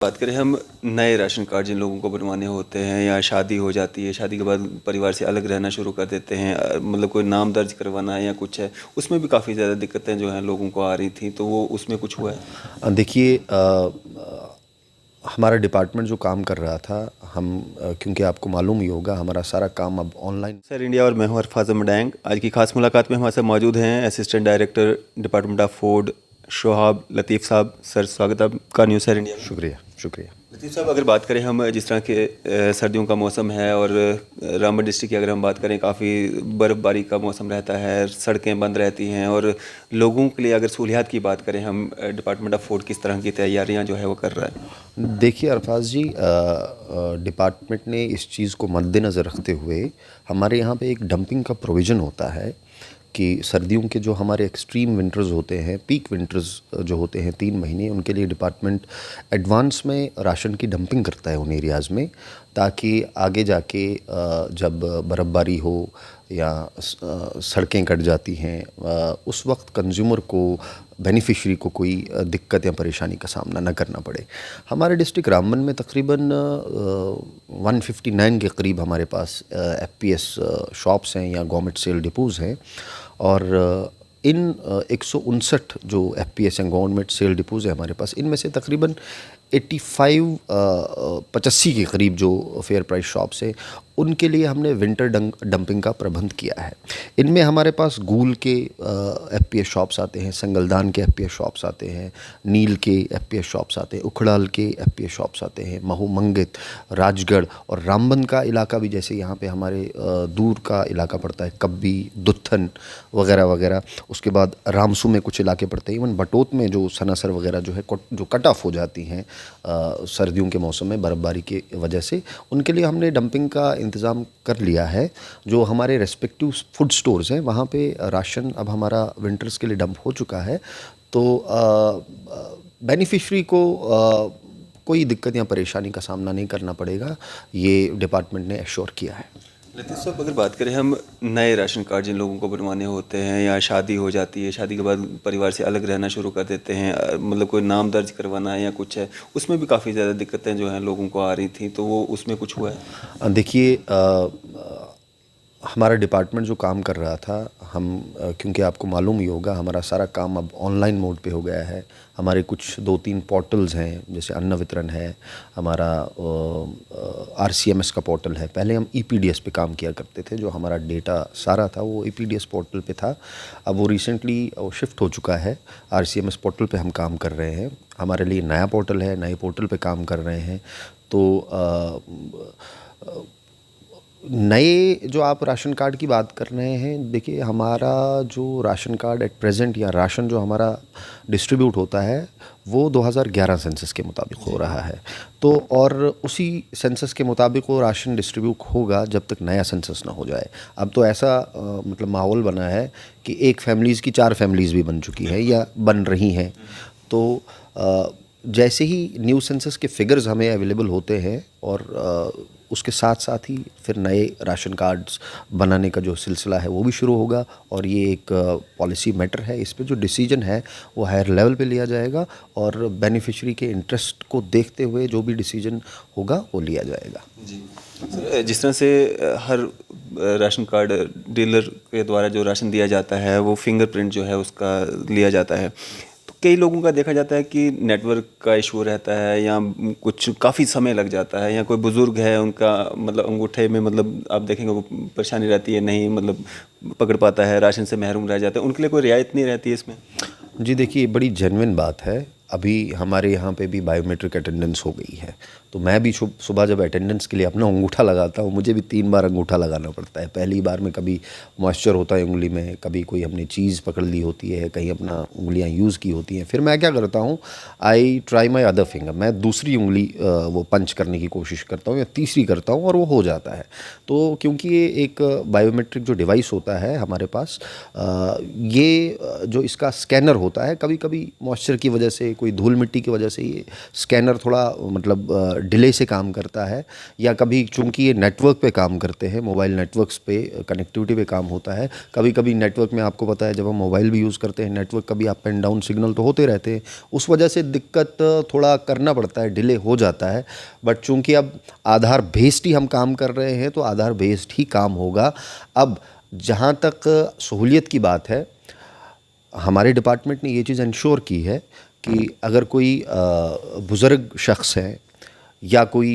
बात करें हम नए राशन कार्ड जिन लोगों को बनवाने होते हैं या शादी हो जाती है, शादी के बाद परिवार से अलग रहना शुरू कर देते हैं, मतलब कोई नाम दर्ज करवाना है या कुछ है, उसमें भी काफ़ी ज़्यादा दिक्कतें जो हैं लोगों को आ रही थी, तो वो उसमें कुछ हुआ है? देखिए, हमारा डिपार्टमेंट जो काम कर रहा था, हम क्योंकि आपको मालूम ही होगा हमारा सारा काम अब ऑनलाइन। सर इंडिया और मैं हूं अरफाज मडैंग। आज की खास मुलाकात में हमारे साथ मौजूद हैं assistant director department of food Shohab Latif साहब। सर स्वागत है आपका न्यूज़ सर इंडिया में। शुक्रिया शुक्रिया। लतीफ़ साहब, अगर बात करें हम जिस तरह के सर्दियों का मौसम है और रामबन डिस्ट्रिक्ट की अगर हम बात करें, काफ़ी बर्फ़बारी का मौसम रहता है, सड़कें बंद रहती हैं और लोगों के लिए अगर सहूलियात की बात करें हम, डिपार्टमेंट ऑफ फूड किस तरह की तैयारियां जो है वो कर रहा है? देखिए अरफाज जी, डिपार्टमेंट ने इस चीज़ को मद्देनज़र रखते हुए हमारे यहाँ पे एक डंपिंग का प्रोविज़न होता है कि सर्दियों के जो हमारे एक्सट्रीम विंटर्स होते हैं, पीक विंटर्स जो होते हैं 3 महीने, उनके लिए डिपार्टमेंट एडवांस में राशन की डंपिंग करता है उन एरियाज़ में, ताकि आगे जाके जब बर्फ़बारी हो या सड़कें कट जाती हैं, उस वक्त कंज्यूमर को, बेनिफिशरी को कोई दिक्कत या परेशानी का सामना न करना पड़े। हमारे डिस्ट्रिक्ट रामबन में तकरीबन 159 के करीब हमारे पास एफपीएस शॉप्स हैं या गवर्नमेंट सेल डिपोज़ हैं, और इन 159 जो एफपीएस हैं गवर्नमेंट सेल डिपोज़ है हमारे पास, इनमें से तकरीबन 85 के करीब जो फेयर प्राइस शॉप्स हैं, उनके लिए हमने विंटर डंपिंग का प्रबंध किया है। इनमें हमारे पास गूल के एफपीएस शॉप्स आते हैं, संगलदान के एफपीएस शॉप्स आते हैं, नील के एफपीएस शॉप्स आते हैं, उखड़ाल के एफपीएस शॉप्स आते हैं, महू मंगित, राजगढ़ और रामबन का इलाका भी, जैसे यहाँ पे हमारे दूर का इलाका पड़ता है कब्बी, दुत्थन वगैरह वगैरह। उसके बाद रामसू में कुछ इलाके पड़ते हैं, इवन बटोत में जो सनासर वगैरह जो है जो कट ऑफ हो जाती हैं सर्दियों के मौसम में बर्फ़बारी की वजह से, उनके लिए हमने डंपिंग का इंतज़ाम कर लिया है। जो हमारे रेस्पेक्टिव फूड स्टोर्स हैं वहाँ पे राशन अब हमारा विंटर्स के लिए डंप हो चुका है, तो बेनिफिशरी को कोई दिक्कत या परेशानी का सामना नहीं करना पड़ेगा, ये डिपार्टमेंट ने एश्योर किया है। लतीफ़ साहब, अगर बात करें हम नए राशन कार्ड जिन लोगों को बनवाने होते हैं या शादी हो जाती है, शादी के बाद परिवार से अलग रहना शुरू कर देते हैं, मतलब कोई नाम दर्ज करवाना है या कुछ है, उसमें भी काफ़ी ज़्यादा दिक्कतें जो हैं लोगों को आ रही थी, तो वो उसमें कुछ हुआ है? देखिए, हमारा डिपार्टमेंट जो काम कर रहा था, हम क्योंकि आपको मालूम ही होगा हमारा सारा काम अब ऑनलाइन मोड पे हो गया है। हमारे कुछ 2-3 पोर्टल्स हैं, जैसे अन्न वितरण है, हमारा आरसीएमएस का पोर्टल है। पहले हम ईपीडीएस पे काम किया करते थे, जो हमारा डेटा सारा था वो ईपीडीएस पोर्टल पे था। अब वो रिसेंटली शिफ्ट हो चुका है, आरसीएमएस पोर्टल पे हम काम कर रहे हैं। हमारे लिए नया पोर्टल है, नए पोर्टल पे काम कर रहे हैं। तो नए जो आप राशन कार्ड की बात कर रहे हैं, देखिए हमारा जो राशन कार्ड एट प्रेजेंट या राशन जो हमारा डिस्ट्रीब्यूट होता है, वो 2011 सेंसस के मुताबिक हो रहा है। तो और उसी सेंसस के मुताबिक वो राशन डिस्ट्रीब्यूट होगा जब तक नया सेंसस ना हो जाए। अब तो ऐसा मतलब माहौल बना है कि एक फैमिलीज़ की 4 फैमिलीज़ भी बन चुकी हैं या बन रही हैं। तो जैसे ही न्यू सेंसस के फिगर्स हमें अवेलेबल होते हैं, और उसके साथ साथ ही फिर नए राशन कार्ड्स बनाने का जो सिलसिला है वो भी शुरू होगा, और ये एक पॉलिसी मैटर है। इस पे जो डिसीजन है वो हायर लेवल पे लिया जाएगा, और बेनिफिशियरी के इंटरेस्ट को देखते हुए जो भी डिसीजन होगा वो लिया जाएगा। जी सर, जिस तरह से हर राशन कार्ड डीलर के द्वारा जो राशन दिया जाता है वो फिंगरप्रिंट जो है उसका लिया जाता है, तो कई लोगों का देखा जाता है कि नेटवर्क का इशू रहता है या कुछ काफ़ी समय लग जाता है, या कोई बुज़ुर्ग है उनका मतलब अंगूठे में मतलब आप देखेंगे वो परेशानी रहती है, नहीं मतलब पकड़ पाता है, राशन से महरूम रह जाता है, उनके लिए कोई रियायत नहीं रहती है इसमें? जी देखिए, बड़ी जेन्युइन बात है। अभी हमारे यहाँ पे भी बायोमेट्रिक अटेंडेंस हो गई है, तो मैं भी सुबह जब अटेंडेंस के लिए अपना अंगूठा लगाता हूँ, मुझे भी 3 बार अंगूठा लगाना पड़ता है। पहली बार में कभी मॉइस्चर होता है उंगली में, कभी कोई हमने चीज़ पकड़ ली होती है, कहीं अपना उंगलियाँ यूज़ की होती हैं। फिर मैं क्या करता हूँ, I try my other finger, मैं दूसरी उंगली वो पंच करने की कोशिश करता हूँ या तीसरी करता हूँ, और वो हो जाता है। तो क्योंकि ये एक बायोमेट्रिक जो डिवाइस होता है हमारे पास, ये जो इसका स्कैनर होता है, कभी कभी मॉइस्चर की वजह से कोई धूल मिट्टी की वजह से ये स्कैनर थोड़ा मतलब डिले से काम करता है, या कभी चूंकि ये नेटवर्क पे काम करते हैं, मोबाइल नेटवर्क्स पे कनेक्टिविटी पे काम होता है, कभी कभी नेटवर्क में आपको पता है जब हम मोबाइल भी यूज़ करते हैं नेटवर्क कभी अप एंड डाउन सिग्नल तो होते रहते हैं, उस वजह से दिक्कत थोड़ा करना पड़ता है, डिले हो जाता है। बट चूंकि अब आधार बेस्ड ही हम काम कर रहे हैं तो आधार बेस्ड ही काम होगा। अब जहाँ तक सहूलियत की बात है, हमारे डिपार्टमेंट ने ये चीज़ इंश्योर की है कि अगर कोई बुज़ुर्ग शख्स है या कोई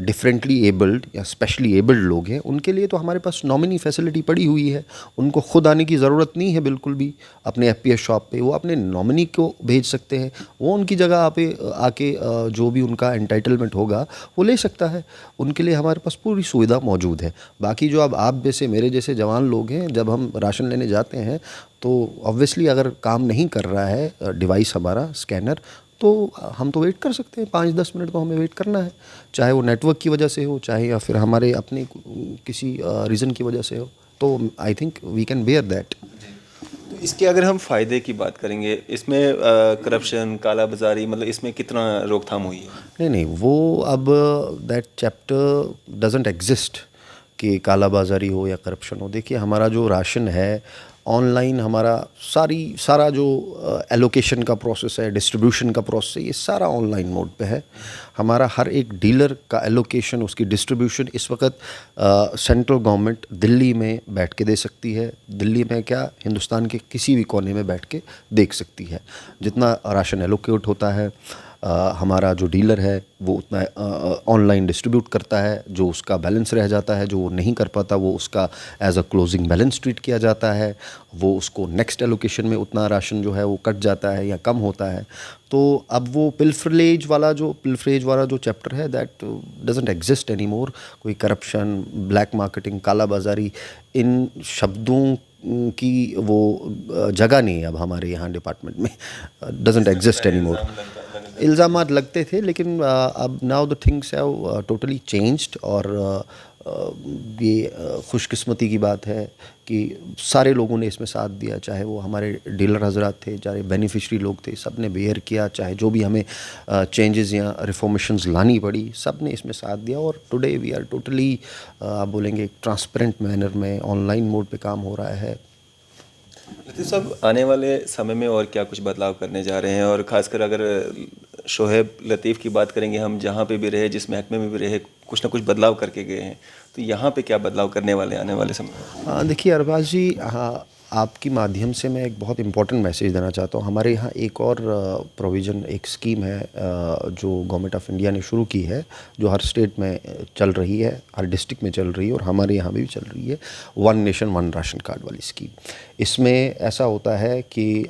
डिफरेंटली एबल्ड या स्पेशली एबल्ड लोग हैं, उनके लिए तो हमारे पास नॉमिनी फैसिलिटी पड़ी हुई है। उनको खुद आने की ज़रूरत नहीं है बिल्कुल भी अपने एफपीएस शॉप पे, वो अपने नॉमिनी को भेज सकते हैं, वो उनकी जगह आके जो भी उनका एंटाइटलमेंट होगा वो ले सकता है। उनके लिए हमारे पास पूरी सुविधा मौजूद है। बाकी जो अब आप जैसे मेरे जैसे जवान लोग हैं, जब हम राशन लेने जाते हैं तो ऑब्वियसली अगर काम नहीं कर रहा है डिवाइस हमारा स्कैनर, तो हम तो वेट कर सकते हैं, 5-10 मिनट तो हमें वेट करना है, चाहे वो नेटवर्क की वजह से हो, चाहे या फिर हमारे अपने किसी रीज़न की वजह से हो। तो I think we can bear that. तो इसके अगर हम फ़ायदे की बात करेंगे, इसमें करप्शन, काला बाज़ारी, मतलब इसमें कितना रोकथाम हुई है? नहीं नहीं, वो अब दैट चैप्टर डजंट एग्जिस्ट कि काला बाज़ारी हो या करप्शन हो। देखिए हमारा जो राशन है ऑनलाइन, हमारा सारा जो एलोकेशन का प्रोसेस है, डिस्ट्रीब्यूशन का प्रोसेस है, ये सारा ऑनलाइन मोड पे है। हमारा हर एक डीलर का एलोकेशन, उसकी डिस्ट्रीब्यूशन इस वक्त सेंट्रल गवर्नमेंट दिल्ली में बैठ के दे सकती है। दिल्ली में क्या, हिंदुस्तान के किसी भी कोने में बैठ के देख सकती है। जितना राशन एलोकेट होता है हमारा जो डीलर है वो उतना ऑनलाइन डिस्ट्रीब्यूट करता है। जो उसका बैलेंस रह जाता है, जो वो नहीं कर पाता, वो उसका as a closing balance treat किया जाता है। वो उसको नेक्स्ट एलोकेशन में उतना राशन जो है वो कट जाता है या कम होता है। तो अब वो पिल्फरेज वाला जो चैप्टर है that doesn't exist any more. कोई करप्शन, ब्लैक मार्केटिंग, काला बाज़ारी, इन शब्दों की वो जगह नहीं है अब हमारे यहाँ डिपार्टमेंट में, डजंट एग्जिस्ट एनी मोर। इल्ज़ामात लगते थे, लेकिन अब now the things have totally changed. और ये खुशकिस्मती की बात है कि सारे लोगों ने इसमें साथ दिया, चाहे वो हमारे डीलर हजरात थे, चाहे बेनिफिशरी लोग थे, सब ने बेयर किया। चाहे जो भी हमें चेंजेस या रिफॉर्मेशंस लानी पड़ी, सब ने इसमें साथ दिया। और टुडे वी आर टोटली, आप बोलेंगे, एक ट्रांसपेरेंट मैनर में ऑनलाइन मोड पे काम हो रहा है। लतीफ़ साहब, आने वाले समय में और क्या कुछ बदलाव करने जा रहे हैं? और ख़ासकर अगर शोएब लतीफ़ की बात करेंगे, हम जहाँ पे भी रहे, जिस महकमे में भी रहे, कुछ ना कुछ बदलाव करके गए हैं, तो यहाँ पे क्या बदलाव करने वाले आने वाले समय में? हाँ देखिए अरबाज जी, हाँ आपकी माध्यम से मैं एक बहुत इम्पोर्टेंट मैसेज देना चाहता हूँ। हमारे यहाँ एक और प्रोविज़न, एक स्कीम है जो गवर्नमेंट ऑफ इंडिया ने शुरू की है, जो हर स्टेट में चल रही है, हर डिस्ट्रिक्ट में चल रही है और हमारे यहाँ भी चल रही है, one nation one ration card वाली स्कीम। इसमें ऐसा होता है कि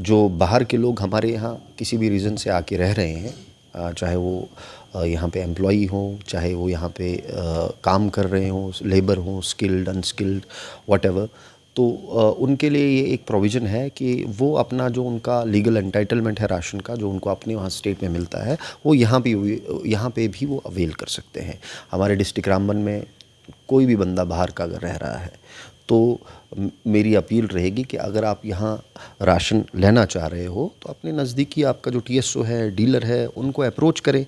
जो बाहर के लोग हमारे यहाँ किसी भी रीज़न से आके रह रहे हैं, चाहे वो यहाँ पे एम्प्लॉई हों, चाहे वो यहाँ पे काम कर रहे हों, लेबर हों, स्किल्ड अनस्किल्ड व्हाटएवर, तो उनके लिए ये एक प्रोविज़न है कि वो अपना जो उनका लीगल एंटाइटलमेंट है राशन का, जो उनको अपने वहाँ स्टेट में मिलता है, वो यहाँ पे भी वो अवेल कर सकते हैं। हमारे डिस्ट्रिक्ट रामबन में कोई भी बंदा बाहर का अगर रह रहा है तो मेरी अपील रहेगी कि अगर आप यहाँ राशन लेना चाह रहे हो तो अपने नज़दीकी आपका जो टीएसओ है, डीलर है, उनको अप्रोच करें।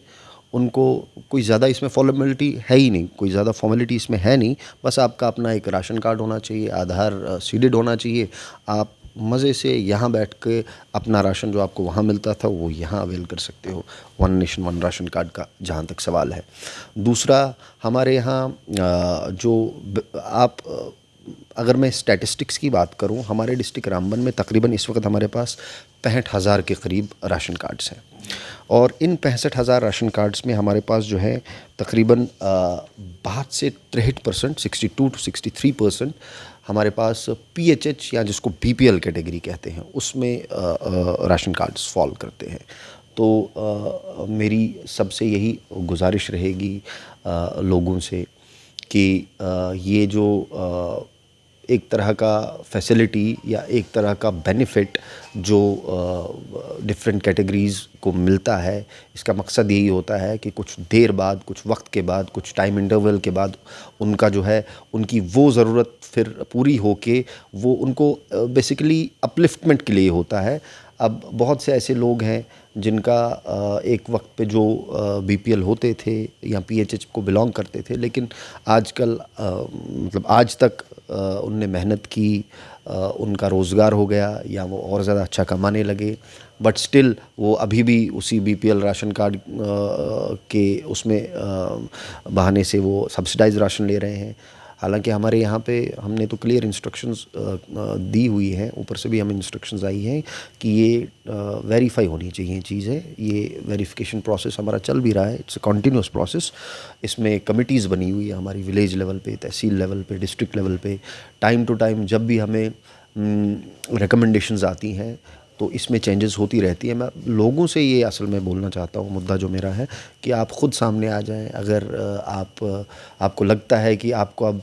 उनको कोई ज़्यादा इसमें फॉर्मेलिटी है ही नहीं, कोई ज़्यादा फॉर्मेलिटी इसमें है नहीं। बस आपका अपना एक राशन कार्ड होना चाहिए, आधार सीडेड होना चाहिए। आप मज़े से यहाँ बैठ के अपना राशन जो आपको वहाँ मिलता था वो यहाँ अवेल कर सकते हो, one nation one ration card का जहाँ तक सवाल है। दूसरा, हमारे यहाँ अगर मैं स्टैटिस्टिक्स की बात करूं, हमारे डिस्ट्रिक्ट रामबन में तकरीबन इस वक्त हमारे पास 65,000 के करीब राशन कार्ड्स हैं। और इन 65,000 राशन कार्ड्स में हमारे पास जो है तकरीबन 62 से 63%, 62 to 63% हमारे पास पीएचएच या जिसको बीपीएल कैटेगरी कहते हैं उसमें राशन कार्ड्स फॉल करते हैं। तो मेरी सबसे यही गुजारिश रहेगी लोगों से कि ये जो एक तरह का फैसिलिटी या एक तरह का बेनिफिट जो डिफरेंट कैटेगरीज़ को मिलता है, इसका मकसद यही होता है कि कुछ देर बाद, कुछ वक्त के बाद, कुछ टाइम इंटरवल के बाद उनका जो है, उनकी वो ज़रूरत फिर पूरी हो के वो उनको बेसिकली अपलिफ्टमेंट के लिए होता है। अब बहुत से ऐसे लोग हैं जिनका एक वक्त पे जो बीपीएल होते थे या पीएचएच को बिलोंग करते थे, लेकिन आजकल मतलब आज तक उनने मेहनत की, उनका रोज़गार हो गया या वो और ज़्यादा अच्छा कमाने लगे, बट स्टिल वो अभी भी उसी बीपीएल राशन कार्ड के उसमें बहाने से वो सब्सिडाइज राशन ले रहे हैं। हालांकि हमारे यहाँ पे हमने तो क्लियर इंस्ट्रक्शंस दी हुई हैं, ऊपर से भी हमें इंस्ट्रक्शंस आई हैं कि ये वेरीफाई होनी चाहिए चीज़ें। ये वेरिफिकेशन प्रोसेस हमारा चल भी रहा है, इट्स अ कंटिन्यूस प्रोसेस। इसमें कमिटीज़ बनी हुई है हमारी विलेज लेवल पे, तहसील लेवल पे, डिस्ट्रिक्ट लेवल पे। टाइम टू टाइम जब भी हमें रिकमेंडेशंस आती हैं तो इसमें चेंजेस होती रहती है। मैं लोगों से ये असल में बोलना चाहता हूँ, मुद्दा जो मेरा है कि आप ख़ुद सामने आ जाएं। अगर आपको लगता है कि आपको अब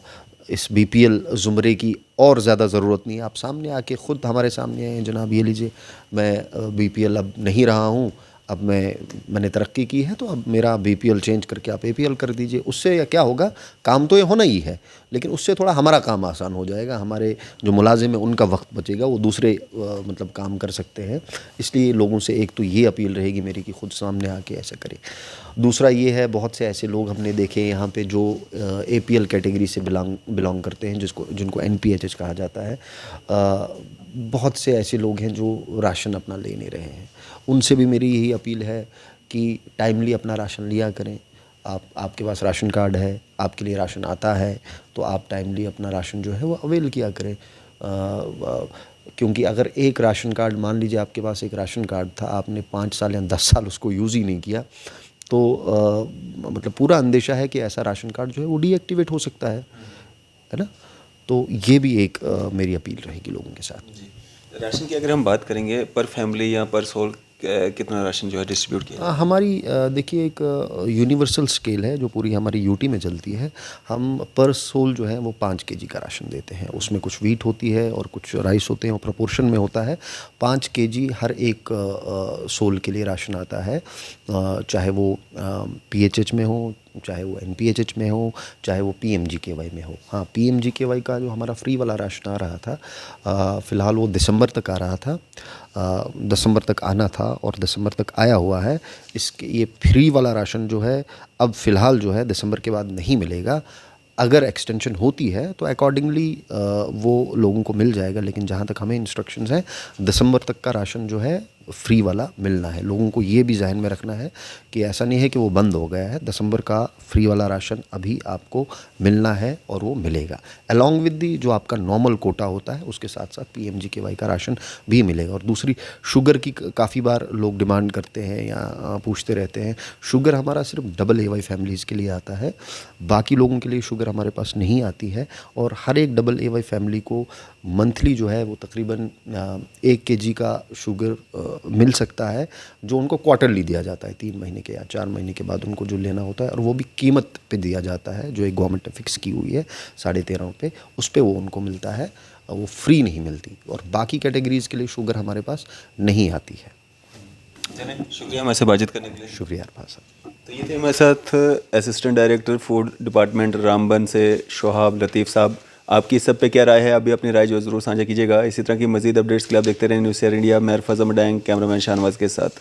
इस बीपीएल ज़ुमरे की और ज़्यादा ज़रूरत नहीं है, आप सामने आके ख़ुद हमारे सामने आएँ, जनाब ये लीजिए मैं बीपीएल अब नहीं रहा हूँ, अब मैंने तरक्की की है तो अब मेरा बीपीएल चेंज करके आप एपीएल कर दीजिए। उससे या क्या होगा, काम तो ये होना ही है, लेकिन उससे थोड़ा हमारा काम आसान हो जाएगा, हमारे जो मुलाजिम हैं उनका वक्त बचेगा, वो दूसरे मतलब काम कर सकते हैं। इसलिए लोगों से एक तो ये अपील रहेगी मेरी कि ख़ुद सामने आके ऐसा करें। दूसरा ये है, बहुत से ऐसे लोग हमने देखे यहाँ पे जो एपीएल कैटेगरी से बिलोंग करते हैं, जिनको एनपीएचएच कहा जाता है। बहुत से ऐसे लोग हैं जो राशन अपना ले नहीं रहे हैं। उनसे भी मेरी यही अपील है कि टाइमली अपना राशन लिया करें। आपके पास राशन कार्ड है, आपके लिए राशन आता है, तो आप टाइमली अपना राशन जो है वो अवेल किया करें। क्योंकि अगर एक राशन कार्ड, मान लीजिए आपके पास एक राशन कार्ड था, आपने 5 साल या 10 साल उसको यूज़ ही नहीं किया, तो मतलब पूरा अंदेशा है कि ऐसा राशन कार्ड जो है वो डीएक्टिवेट हो सकता है ना। तो ये भी एक मेरी अपील रहेगी लोगों के साथ। राशन की अगर हम बात करेंगे, पर फैमिली या पर सोल कितना राशन जो है डिस्ट्रीब्यूट किया? हमारी देखिए एक यूनिवर्सल स्केल है जो पूरी हमारी यूटी में चलती है। हम पर सोल जो है वो 5 केजी का राशन देते हैं। उसमें कुछ वीट होती है और कुछ राइस होते हैं, और प्रोपोर्शन में होता है। 5 केजी हर एक सोल के लिए राशन आता है, चाहे वो पीएचएच में हो, चाहे वो एनपीएचएच में हो, चाहे वो पीएमजीकेवाई में हो। हाँ, पीएमजीकेवाई का जो हमारा फ्री वाला राशन आ रहा था, फ़िलहाल वो दिसंबर तक आ रहा था, दिसंबर तक आना था और दिसंबर तक आया हुआ है। इसके ये फ्री वाला राशन जो है अब फ़िलहाल जो है दिसंबर के बाद नहीं मिलेगा। अगर एक्सटेंशन होती है तो अकॉर्डिंगली वो लोगों को मिल जाएगा, लेकिन जहाँ तक हमें इंस्ट्रक्शंस हैं, दिसंबर तक का राशन जो है फ्री वाला मिलना है। लोगों को ये भी ज़हन में रखना है कि ऐसा नहीं है कि वो बंद हो गया है। दिसंबर का फ्री वाला राशन अभी आपको मिलना है और वो मिलेगा, अलॉन्ग विद दी जो आपका नॉर्मल कोटा होता है, उसके साथ साथ पीएमजीकेवाई का राशन भी मिलेगा। और दूसरी, शुगर की काफ़ी बार लोग डिमांड करते हैं या पूछते रहते हैं। शुगर हमारा सिर्फ AA फैमिलीज़ के लिए आता है, बाकी लोगों के लिए शुगर हमारे पास नहीं आती है। और हर एक AA फैमिली को मंथली जो है वो तकरीबन 1 केजी का शुगर मिल सकता है, जो उनको क्वार्टरली दिया जाता है, 3 महीने के या 4 महीने के बाद उनको जो लेना होता है, और वो भी कीमत पे दिया जाता है जो एक गवर्नमेंट ने फिक्स की हुई है 13.5 पे, उस पे वो उनको मिलता है, वो फ्री नहीं मिलती। और बाकी कैटेगरीज़ के लिए शुगर हमारे पास नहीं आती है। चलिए, शुक्रिया हमारे से बातचीत करने के लिए। शुक्रिया अरफाज साहब। तो ये थे हमारे साथ assistant director food department Ramban से शोहाब लतीफ़ साहब। आपकी इस सब पे क्या राय है? अभी अपनी राय जो ज़रूर साझा कीजिएगा। इसी तरह की मज़ीद अपडेट्स के लिए आप देखते रहें न्यूज़ शेयर इंडिया। मैं अरफाज अमडांग, कैमरामैन शाहनवाज के साथ।